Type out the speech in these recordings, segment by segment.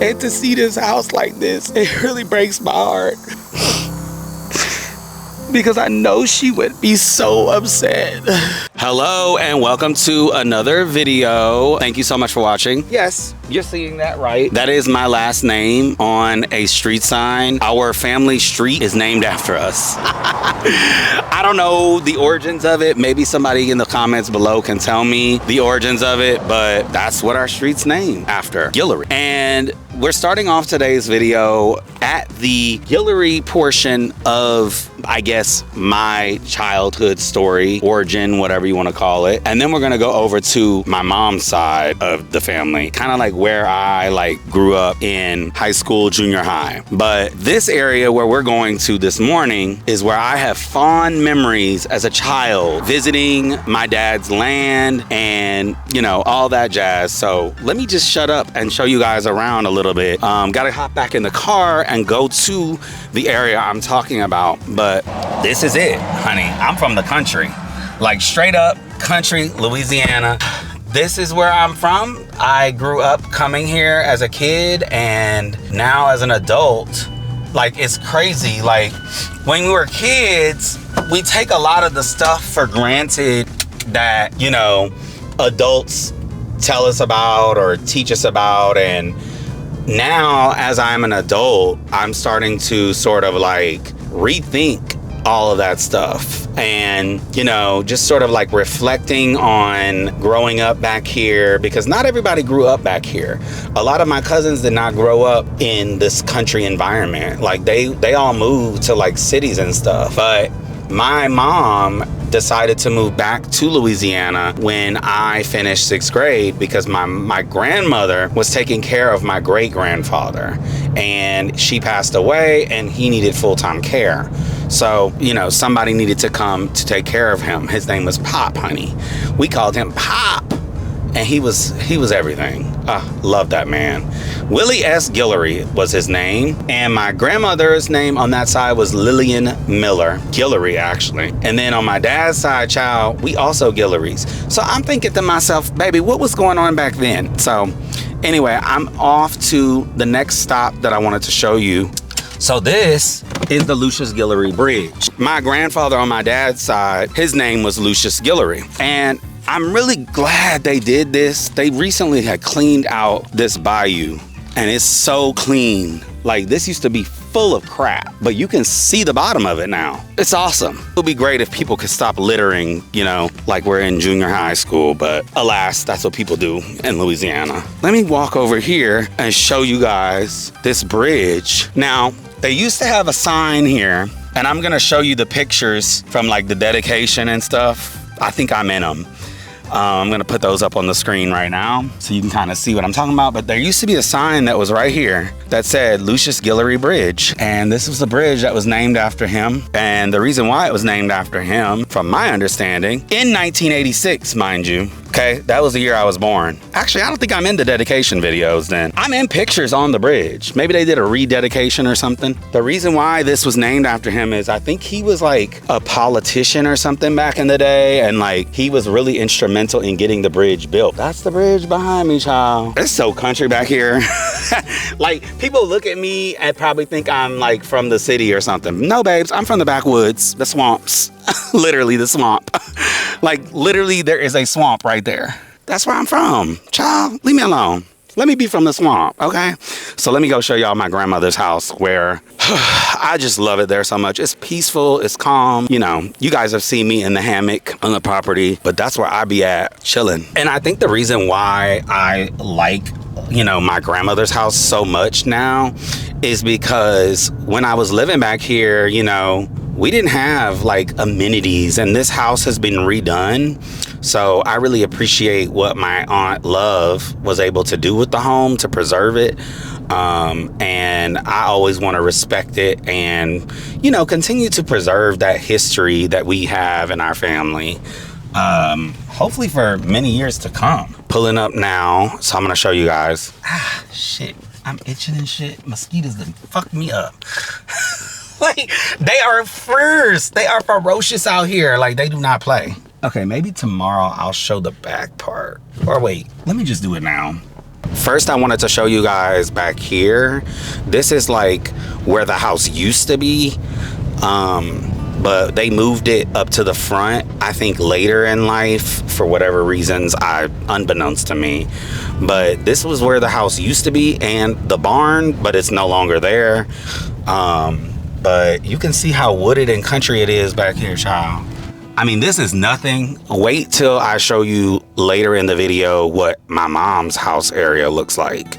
And to see this house like this, it really breaks my heart. Because I know she would be so upset. Hello and welcome to another video. Thank you so much for watching. Yes, you're seeing that right. That is my last name on a street sign. Our family street is named after us. I don't know the origins of it. Maybe somebody in the comments below can tell me the origins of it, but that's what our street's named after, Guillory. And we're starting off today's video at the Guillory portion of, I guess, my childhood story, origin, whatever you want to call it. And then we're going to go over to my mom's side of the family, kind of like where I grew up in high school, junior high. But this area where we're going to this morning is where I have fond memories as a child, visiting my dad's land and, you know, all that jazz. So let me just shut up and show you guys around a little bit. Gotta hop back in the car and go to the area I'm talking about. But this is it, honey. I'm from the country, like straight up country, Louisiana. This is where I'm from. I grew up coming here as a kid, and now as an adult, like, it's crazy. Like, when we were kids, we take a lot of the stuff for granted that, you know, adults tell us about or teach us about. And now, as I'm an adult, I'm starting to sort of like rethink all of that stuff, and, you know, just sort of like reflecting on growing up back here, because not everybody grew up back here. A lot of my cousins did not grow up in this country environment. Like, they all moved to like cities and stuff. But my mom decided to move back to Louisiana when I finished 6th grade, because my grandmother was taking care of my great-grandfather, and she passed away and he needed full-time care. So, you know, somebody needed to come to take care of him. His name was Pop, honey. We called him Pop. And he was everything. Love that man. Willie S. Guillory was his name. And my grandmother's name on that side was Lillian Miller. Guillory, actually. And then on my dad's side, child, we also Guillorys. So I'm thinking to myself, baby, what was going on back then? So anyway, I'm off to the next stop that I wanted to show you. So this is the Lucius Guillory Bridge. My grandfather on my dad's side, his name was Lucius Guillory. And I'm really glad they did this. They recently had cleaned out this bayou, and it's so clean. Like, this used to be full of crap, but you can see the bottom of it now. It's awesome. It would be great if people could stop littering, you know, like we're in junior high school, but alas, that's what people do in Louisiana. Let me walk over here and show you guys this bridge. Now, they used to have a sign here, and I'm gonna show you the pictures from like the dedication and stuff. I think I'm in them. I'm gonna put those up on the screen right now so you can kind of see what I'm talking about. But there used to be a sign that was right here that said Lucius Guillory Bridge. And this was the bridge that was named after him. And the reason why it was named after him, from my understanding, in 1986, mind you. Okay, that was the year I was born. Actually, I don't think I'm in the dedication videos then. I'm in pictures on the bridge. Maybe they did a rededication or something. The reason why this was named after him is I think he was like a politician or something back in the day, and like he was really instrumental in getting the bridge built. That's the bridge behind me, child. It's so country back here. Like, people look at me and probably think I'm like from the city or something. No, babes, I'm from the backwoods, the swamps. Literally the swamp. Like, literally there is a swamp right there. That's where I'm from. Child, leave me alone. Let me be from the swamp, okay? So let me go show y'all my grandmother's house, where I just love it there so much. It's peaceful, it's calm. You know, you guys have seen me in the hammock on the property, but that's where I be at, chilling. And I think the reason why I like, you know, my grandmother's house so much now is because when I was living back here, you know, we didn't have like amenities, and this house has been redone. So I really appreciate what my Aunt Love was able to do with the home to preserve it. And I always want to respect it and, you know, continue to preserve that history that we have in our family. Hopefully for many years to come. Pulling up now, so I'm gonna show you guys. Shit, I'm itching and shit. Mosquitoes done fucked me up. Like, they are fierce. They are ferocious out here. Like, they do not play. Okay, maybe tomorrow I'll show the back part. Or wait, let me just do it now. First, I wanted to show you guys back here. This is like where the house used to be. But they moved it up to the front, I think later in life, for whatever reasons, unbeknownst to me. But this was where the house used to be, and the barn, but it's no longer there. But you can see how wooded and country it is back here, child. I mean, this is nothing. Wait till I show you later in the video what my mom's house area looks like.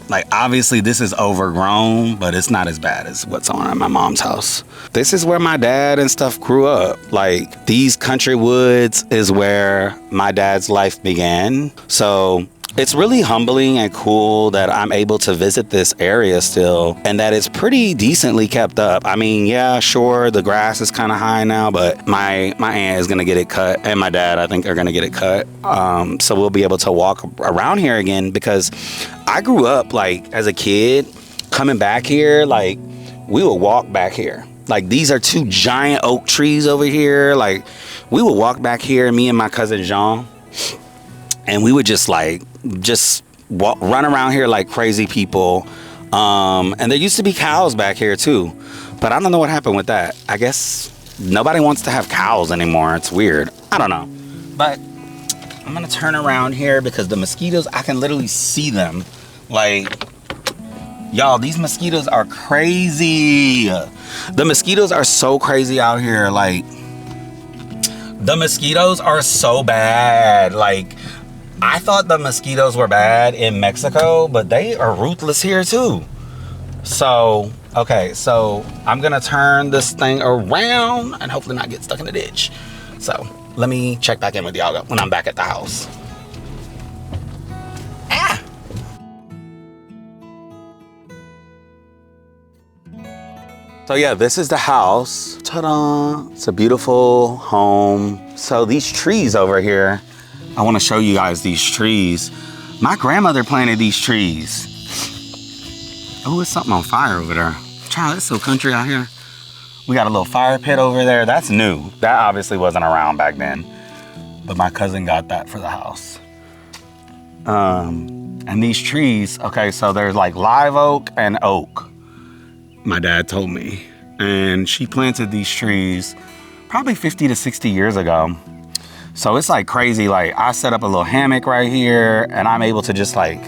Like, obviously this is overgrown, but it's not as bad as what's on at my mom's house. This is where my dad and stuff grew up. Like, these country woods is where my dad's life began. So it's really humbling and cool that I'm able to visit this area still, and that it's pretty decently kept up. I mean, yeah, sure, the grass is kind of high now, but my aunt is gonna get it cut, and my dad, I think, are gonna get it cut. So we'll be able to walk around here again, because I grew up, like, as a kid, coming back here, like, we would walk back here. Like, these are two giant oak trees over here. Like, we would walk back here, me and my cousin Jean, and we would just run around here like crazy people. And there used to be cows back here too, but I don't know what happened with that. I guess nobody wants to have cows anymore. It's weird. I don't know. But I'm gonna turn around here because the mosquitoes, I can literally see them. Like, y'all, these mosquitoes are crazy. The mosquitoes are so crazy out here. Like, the mosquitoes are so bad. Like, I thought the mosquitoes were bad in Mexico, but they are ruthless here too. So, okay, so I'm gonna turn this thing around and hopefully not get stuck in the ditch. So let me check back in with y'all when I'm back at the house. Ah! So yeah, this is the house. Ta-da! It's a beautiful home. So these trees over here, I want to show you guys these trees. My grandmother planted these trees. Oh, it's something on fire over there. Child, it's so country out here. We got a little fire pit over there. That's new. That obviously wasn't around back then. But my cousin got that for the house. And these trees, okay, so there's like live oak and oak. My dad told me. And she planted these trees probably 50 to 60 years ago. So it's like crazy. Like, I set up a little hammock right here and I'm able to just like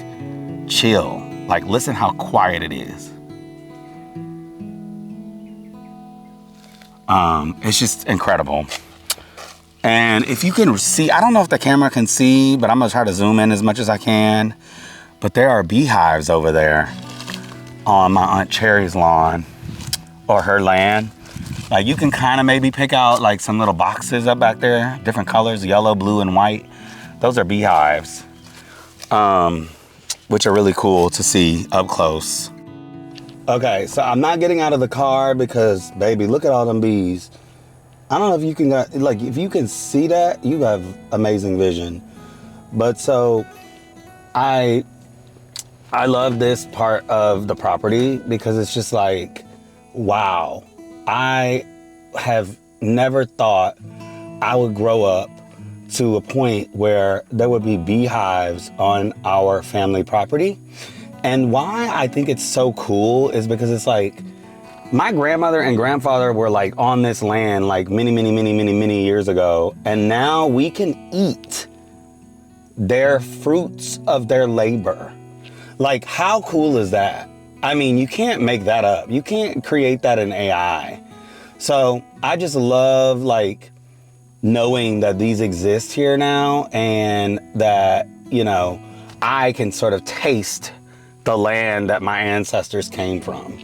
chill. Like, listen how quiet it is. It's just incredible. And if you can see, I don't know if the camera can see, but I'm gonna try to zoom in as much as I can. But there are beehives over there on my Aunt Cherry's lawn, or her land. Like, you can kind of maybe pick out like some little boxes up back there, different colors, yellow, blue, and white. Those are beehives, which are really cool to see up close. Okay, so I'm not getting out of the car because, baby, look at all them bees. I don't know if you can, like, if you can see that, you have amazing vision. But so I love this part of the property because it's just like, wow. I have never thought I would grow up to a point where there would be beehives on our family property. And why I think it's so cool is because it's like, my grandmother and grandfather were like on this land like many years ago. And now we can eat their fruits of their labor. Like, how cool is that? I mean, you can't make that up. You can't create that in AI. So I just love like knowing that these exist here now and that, you know, I can sort of taste the land that my ancestors came from.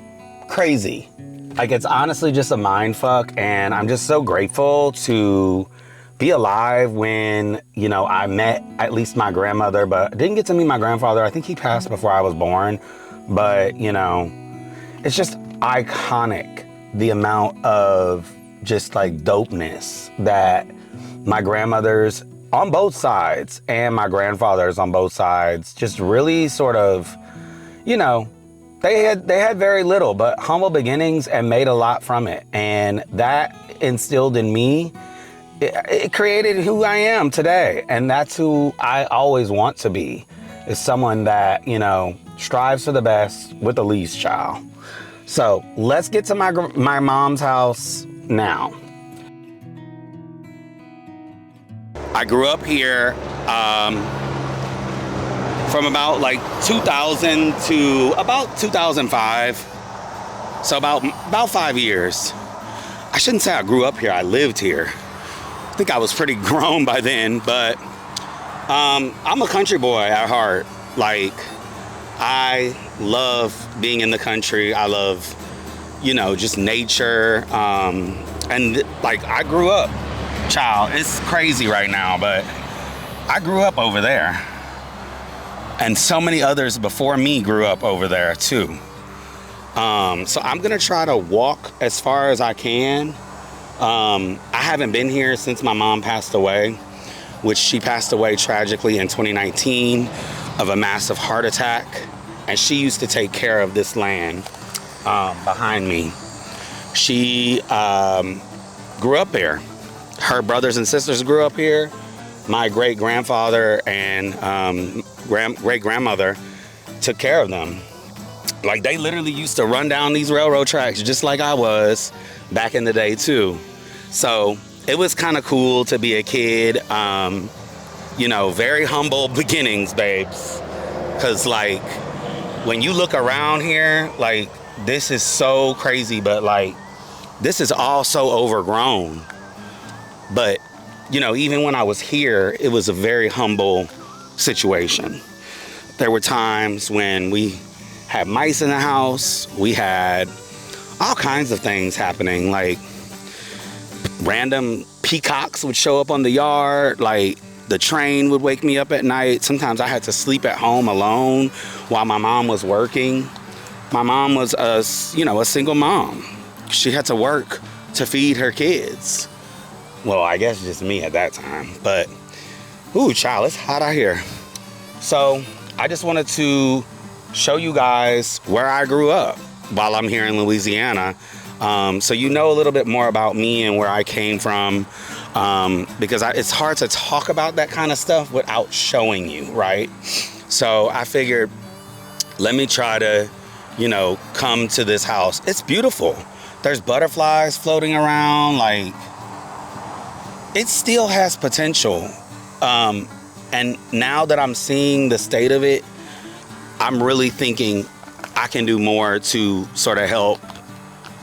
Crazy. Like, it's honestly just a mind fuck, and I'm just so grateful to be alive when, you know, I met at least my grandmother, but I didn't get to meet my grandfather. I think he passed before I was born. But, you know, it's just iconic, the amount of just like dopeness that my grandmothers on both sides and my grandfathers on both sides just really sort of, you know, they had very little but humble beginnings and made a lot from it. And that instilled in me, it created who I am today. And that's who I always want to be. is someone that, you know, strives for the best with the least, child. So let's get to my mom's house now. I grew up here from about like 2000 to about 2005. So about 5 years. I shouldn't say I grew up here, I lived here. I think I was pretty grown by then, but I'm a country boy at heart. Like, I love being in the country. I love, you know, just nature. And like, I grew up, child, it's crazy right now, but I grew up over there. And so many others before me grew up over there too. So I'm gonna try to walk as far as I can. I haven't been here since my mom passed away, which she passed away tragically in 2019 of a massive heart attack. And she used to take care of this land behind me. She grew up there. Her brothers and sisters grew up here. My great-grandfather and great-grandmother took care of them. Like, they literally used to run down these railroad tracks just like I was back in the day too. So it was kind of cool to be a kid. You know, very humble beginnings, babes. Cause like, when you look around here, like, this is so crazy, but like, this is all so overgrown. But, you know, even when I was here, it was a very humble situation. There were times when we had mice in the house. We had all kinds of things happening. Like, random peacocks would show up on the yard. Like, the train would wake me up at night. Sometimes I had to sleep at home alone while my mom was working. My mom was a single mom. She had to work to feed her kids. Well, I guess just me at that time. But, ooh, child, it's hot out here. So I just wanted to show you guys where I grew up while I'm here in Louisiana. So you know a little bit more about me and where I came from. Because it's hard to talk about that kind of stuff without showing you, right? So I figured, let me try to, you know, come to this house. It's beautiful. There's butterflies floating around. Like, it still has potential. And now that I'm seeing the state of it, I'm really thinking I can do more to sort of help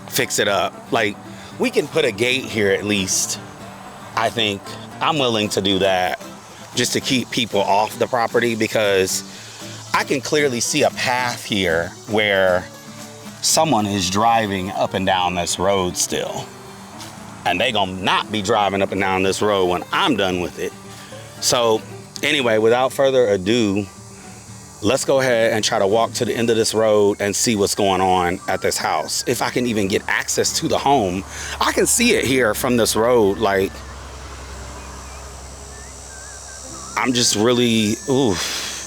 fix it up. Like, we can put a gate here at least. I think I'm willing to do that just to keep people off the property, because I can clearly see a path here where someone is driving up and down this road still. And they gonna not be driving up and down this road when I'm done with it. So anyway, without further ado, let's go ahead and try to walk to the end of this road and see what's going on at this house. If I can even get access to the home. I can see it here from this road. Like, I'm just really,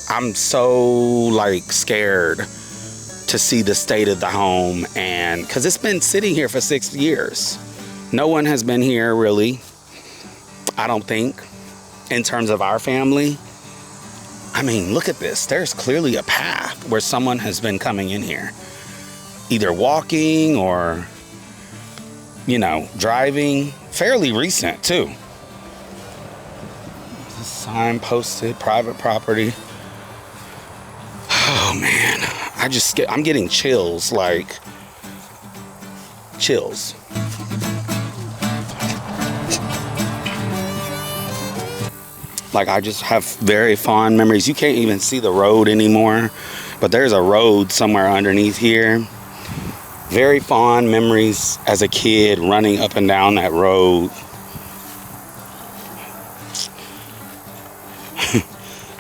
I'm so like scared to see the state of the home. And because it's been sitting here for 6 years. No one has been here really, I don't think, in terms of our family. I mean, look at this. There's clearly a path where someone has been coming in here, either walking or, you know, driving. Fairly recent too. There's a sign posted, private property. Oh man, I'm getting chills, like chills. Like, I just have very fond memories. You can't even see the road anymore, but there's a road somewhere underneath here. Very fond memories as a kid running up and down that road.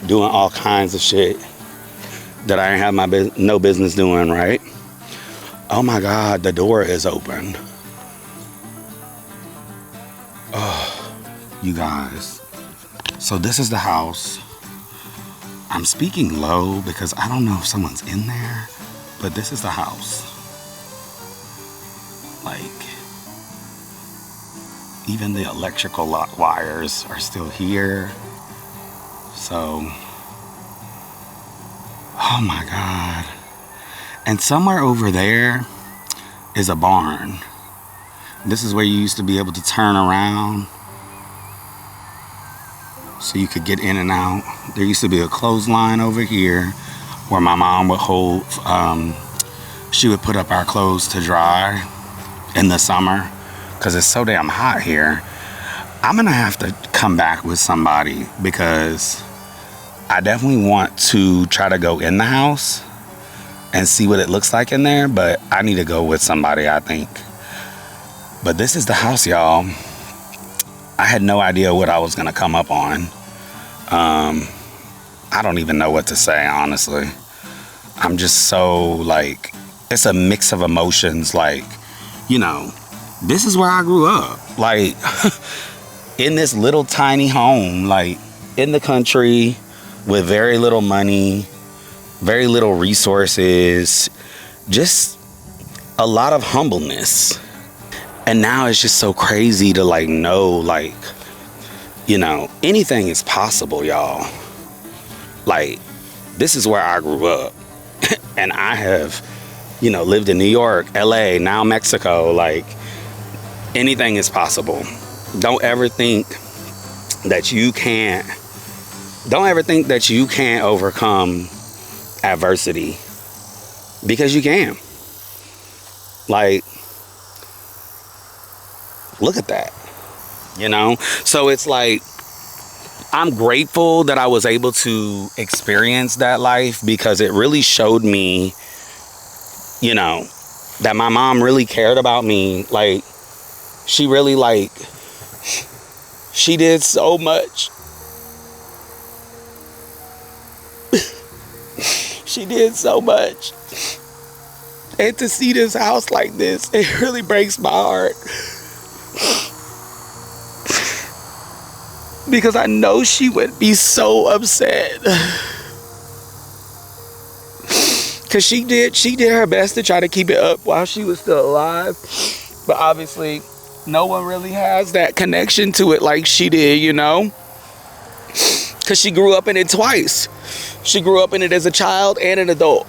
Doing all kinds of shit that I didn't have no business doing, right? Oh my God, the door is open. Oh, you guys. So this is the house. I'm speaking low because I don't know if someone's in there, but this is the house. Like, even the electrical wires are still here. So Oh my God. And somewhere over there is a barn. This is where you used to be able to turn around so you could get in and out. There used to be a clothesline over here where my mom would hold, she would put up our clothes to dry in the summer because it's so damn hot here. I'm gonna have to come back with somebody because I definitely want to try to go in the house and see what it looks like in there, but I need to go with somebody, I think. But this is the house, y'all. I had no idea what I was gonna come up on. I don't even know what to say, honestly. I'm just so like, it's a mix of emotions. Like, you know, this is where I grew up. Like, in this little tiny home, like in the country with very little money, very little resources, just a lot of humbleness. And now it's just so crazy to like know, like, you know, anything is possible, y'all. Like, this is where I grew up. And I have, you know, lived in New York, LA, now Mexico. Like, anything is possible. Don't ever think that you can't overcome adversity, because you can. Like, look at that, you know? So it's like, I'm grateful that I was able to experience that life, because it really showed me, you know, that my mom really cared about me. Like, she really, like, she did so much. She did so much. And to see this house like this, it really breaks my heart. Because I know she would be so upset. Because she did her best to try to keep it up while she was still alive. But obviously, no one really has that connection to it like she did, you know? Because she grew up in it twice. She grew up in it as a child and an adult.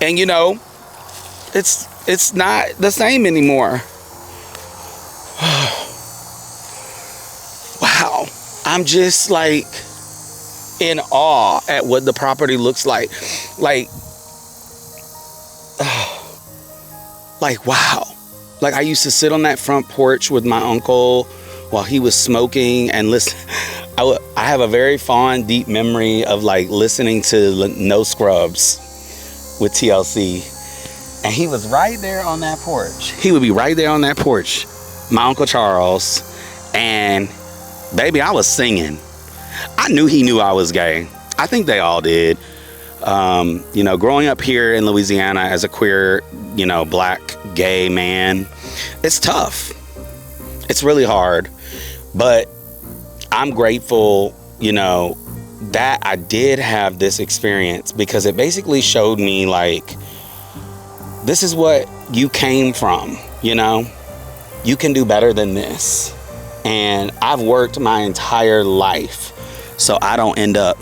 And, you know, it's not the same anymore. Wow. I'm just like in awe at what the property looks like. Like, wow. Like, I used to sit on that front porch with my uncle while he was smoking and listen. I have a very fond, deep memory of like listening to No Scrubs with TLC. And he was right there on that porch. He would be right there on that porch, my Uncle Charles. And baby, I was singing. I knew he knew I was gay. I think they all did. You know, growing up here in Louisiana as a queer, you know, black gay man, it's tough. It's really hard. But I'm grateful, you know, that I did have this experience, because it basically showed me like, this is what you came from, you know? You can do better than this. And I've worked my entire life so I don't end up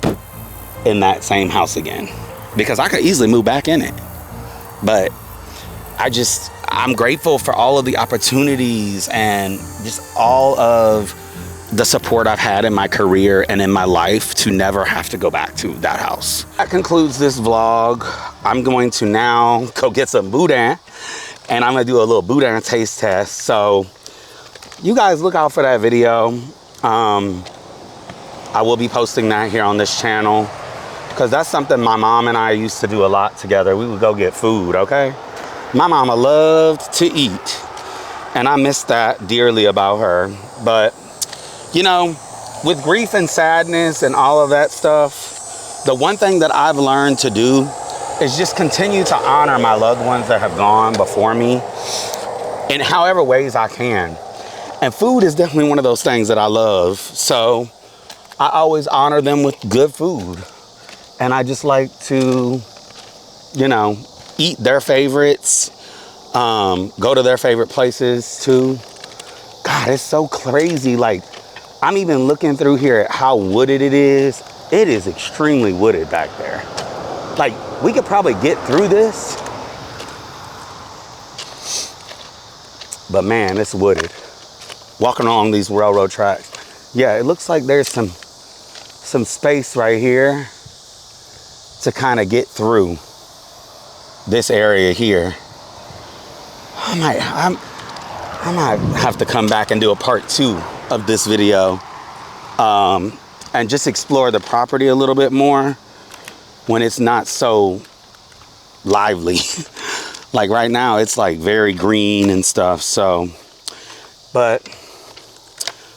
in that same house again, because I could easily move back in it. But I'm grateful for all of the opportunities and just all of the support I've had in my career and in my life to never have to go back to that house. That concludes this vlog. I'm going to now go get some boudin, and I'm gonna do a little boudin taste test. So you guys look out for that video. I will be posting that here on this channel, because that's something my mom and I used to do a lot together. We would go get food, okay? My mama loved to eat, and I miss that dearly about her. But, you know, with grief and sadness and all of that stuff, the one thing that I've learned to do is just continue to honor my loved ones that have gone before me in however ways I can. And food is definitely one of those things that I love. So I always honor them with good food. And I just like to, you know, eat their favorites, go to their favorite places too. God, it's so crazy. Like, I'm even looking through here at how wooded it is. It is extremely wooded back there. Like, we could probably get through this. But man, it's wooded. Walking along these railroad tracks. Yeah, it looks like there's some space right here to kind of get through this area here. I might have to come back and do a part 2 of this video, and just explore the property a little bit more when it's not so lively. Like right now, it's like very green and stuff. So, but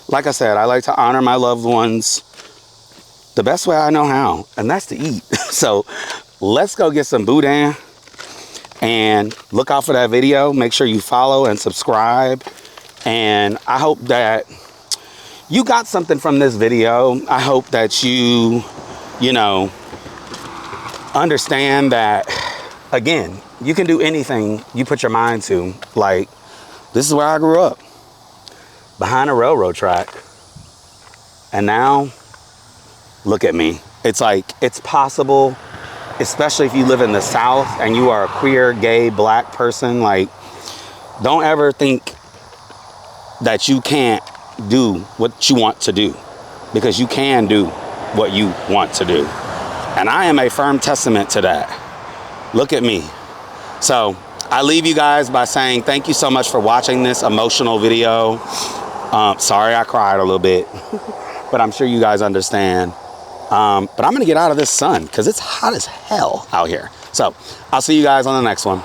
like I said, I like to honor my loved ones the best way I know how, and that's to eat. So let's go get some boudin and look out for that video. Make sure you follow and subscribe. And I hope that you got something from this video. I hope that you know, understand that, again, you can do anything you put your mind to. Like, this is where I grew up, behind a railroad track. And now, look at me. It's like, it's possible, especially if you live in the South and you are a queer, gay, black person. Like, don't ever think that you can't do what you want to do, because you can do what you want to do. And I am a firm testament to that. Look at me. So I leave you guys by saying thank you so much for watching this emotional video. Sorry I cried a little bit, but I'm sure you guys understand. But I'm gonna get out of this sun because it's hot as hell out here. So I'll see you guys on the next one.